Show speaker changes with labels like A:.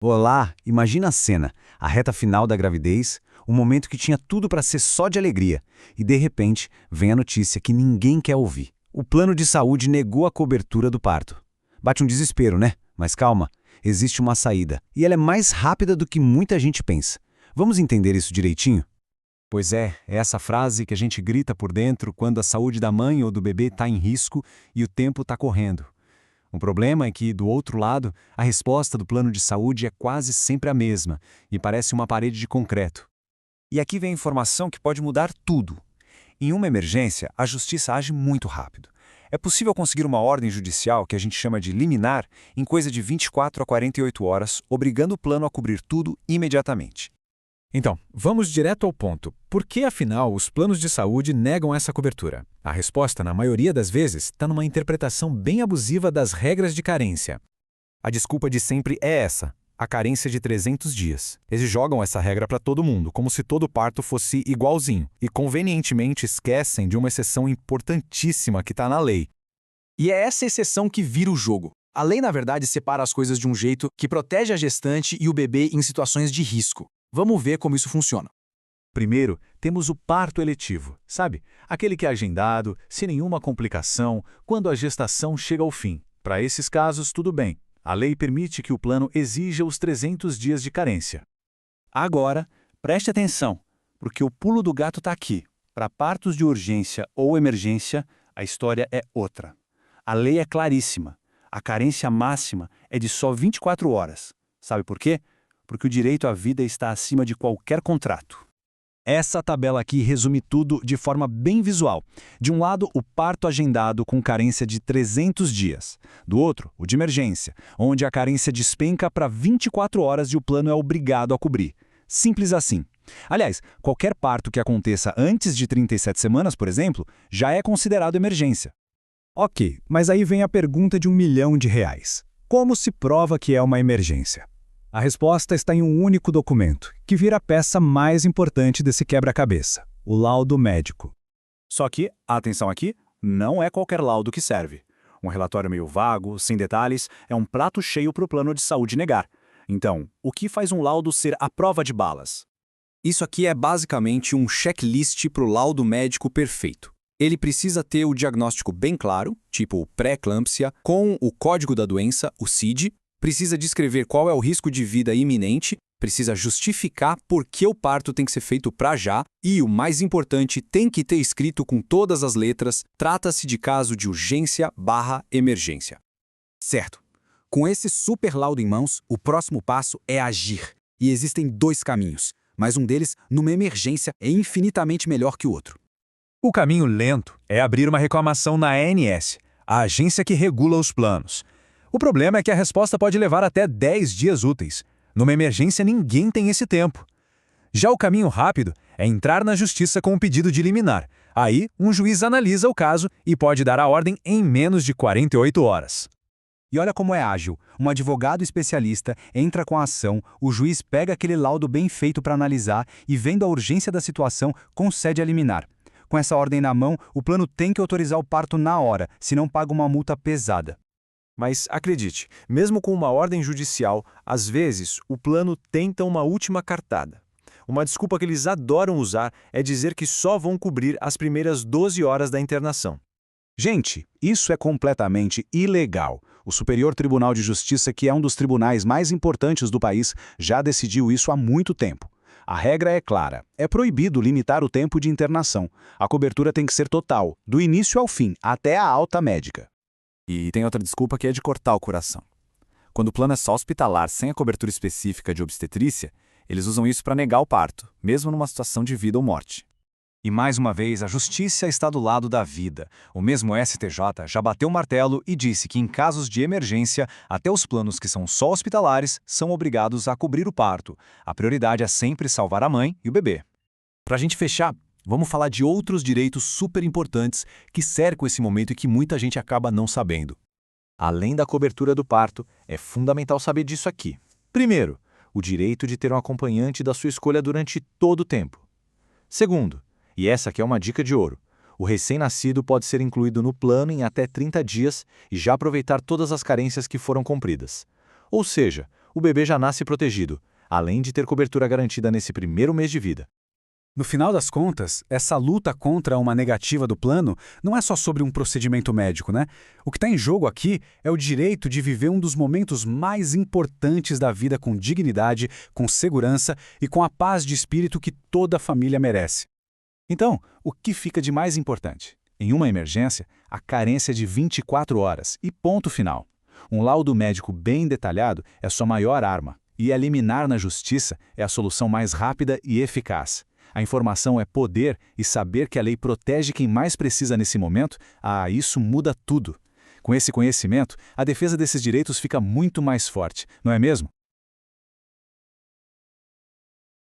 A: Olá, imagina a cena, a reta final da gravidez, um momento que tinha tudo para ser só de alegria, e de repente vem a notícia que ninguém quer ouvir. O plano de saúde negou a cobertura do parto. Bate um desespero, né? Mas calma, existe uma saída, e ela é mais rápida do que muita gente pensa. Vamos entender isso direitinho?
B: Pois é essa frase que a gente grita por dentro quando a saúde da mãe ou do bebê está em risco e o tempo está correndo. O problema é que, do outro lado, a resposta do plano de saúde é quase sempre a mesma e parece uma parede de concreto. E aqui vem a informação que pode mudar tudo. Em uma emergência, a justiça age muito rápido. É possível conseguir uma ordem judicial, que a gente chama de liminar, em coisa de 24 a 48 horas, obrigando o plano a cobrir tudo imediatamente.
C: Então, vamos direto ao ponto. Por que, afinal, os planos de saúde negam essa cobertura? A resposta, na maioria das vezes, está numa interpretação bem abusiva das regras de carência.
B: A desculpa de sempre é essa: a carência de 300 dias. Eles jogam essa regra para todo mundo, como se todo parto fosse igualzinho, e convenientemente esquecem de uma exceção importantíssima que está na lei.
D: E é essa exceção que vira o jogo. A lei, na verdade, separa as coisas de um jeito que protege a gestante e o bebê em situações de risco. Vamos ver como isso funciona.
E: Primeiro, temos o parto eletivo, sabe? Aquele que é agendado, sem nenhuma complicação, quando a gestação chega ao fim. Para esses casos, tudo bem. A lei permite que o plano exija os 300 dias de carência.
F: Agora, preste atenção, porque o pulo do gato está aqui. Para partos de urgência ou emergência, a história é outra. A lei é claríssima. A carência máxima é de só 24 horas. Sabe por quê? Porque o direito à vida está acima de qualquer contrato.
B: Essa tabela aqui resume tudo de forma bem visual. De um lado, o parto agendado com carência de 300 dias. Do outro, o de emergência, onde a carência despenca para 24 horas e o plano é obrigado a cobrir. Simples assim. Aliás, qualquer parto que aconteça antes de 37 semanas, por exemplo, já é considerado emergência.
C: Ok, mas aí vem a pergunta de R$1 milhão. Como se prova que é uma emergência? A resposta está em um único documento, que vira a peça mais importante desse quebra-cabeça: o laudo médico.
F: Só que, atenção aqui, não é qualquer laudo que serve. Um relatório meio vago, sem detalhes, é um prato cheio para o plano de saúde negar. Então, o que faz um laudo ser a prova de balas?
D: Isso aqui é basicamente um checklist para o laudo médico perfeito. Ele precisa ter o diagnóstico bem claro, tipo pré-eclâmpsia, com o código da doença, o CID, precisa descrever qual é o risco de vida iminente, precisa justificar por que o parto tem que ser feito para já e, o mais importante, tem que ter escrito com todas as letras: trata-se de caso de urgência/emergência. Certo. Com esse super laudo em mãos, o próximo passo é agir. E existem dois caminhos, mas um deles, numa emergência, é infinitamente melhor que o outro.
B: O caminho lento é abrir uma reclamação na ANS, a agência que regula os planos. O problema é que a resposta pode levar até 10 dias úteis. Numa emergência, ninguém tem esse tempo. Já o caminho rápido é entrar na justiça com um pedido de liminar. Aí, um juiz analisa o caso e pode dar a ordem em menos de 48 horas.
F: E olha como é ágil. Um advogado especialista entra com a ação, o juiz pega aquele laudo bem feito para analisar e, vendo a urgência da situação, concede a liminar. Com essa ordem na mão, o plano tem que autorizar o parto na hora, senão paga uma multa pesada.
B: Mas acredite, mesmo com uma ordem judicial, às vezes o plano tenta uma última cartada. Uma desculpa que eles adoram usar é dizer que só vão cobrir as primeiras 12 horas da internação.
E: Gente, isso é completamente ilegal. O Superior Tribunal de Justiça, que é um dos tribunais mais importantes do país, já decidiu isso há muito tempo. A regra é clara: é proibido limitar o tempo de internação. A cobertura tem que ser total, do início ao fim, até a alta médica.
B: E tem outra desculpa que é de cortar o coração. Quando o plano é só hospitalar sem a cobertura específica de obstetrícia, eles usam isso para negar o parto, mesmo numa situação de vida ou morte. E mais uma vez, a justiça está do lado da vida. O mesmo STJ já bateu o martelo e disse que em casos de emergência, até os planos que são só hospitalares são obrigados a cobrir o parto. A prioridade é sempre salvar a mãe e o bebê.
C: Para a gente fechar, vamos falar de outros direitos super importantes que cercam esse momento e que muita gente acaba não sabendo.
E: Além da cobertura do parto, é fundamental saber disso aqui. Primeiro, o direito de ter um acompanhante da sua escolha durante todo o tempo. Segundo, e essa aqui é uma dica de ouro, o recém-nascido pode ser incluído no plano em até 30 dias e já aproveitar todas as carências que foram cumpridas. Ou seja, o bebê já nasce protegido, além de ter cobertura garantida nesse primeiro mês de vida.
C: No final das contas, essa luta contra uma negativa do plano não é só sobre um procedimento médico, né? O que está em jogo aqui é o direito de viver um dos momentos mais importantes da vida com dignidade, com segurança e com a paz de espírito que toda família merece.
E: Então, o que fica de mais importante? Em uma emergência, a carência de 24 horas e ponto final. Um laudo médico bem detalhado é sua maior arma, e eliminar na justiça é a solução mais rápida e eficaz. A informação é poder e saber que a lei protege quem mais precisa nesse momento, isso muda tudo. Com esse conhecimento, a defesa desses direitos fica muito mais forte, não é mesmo?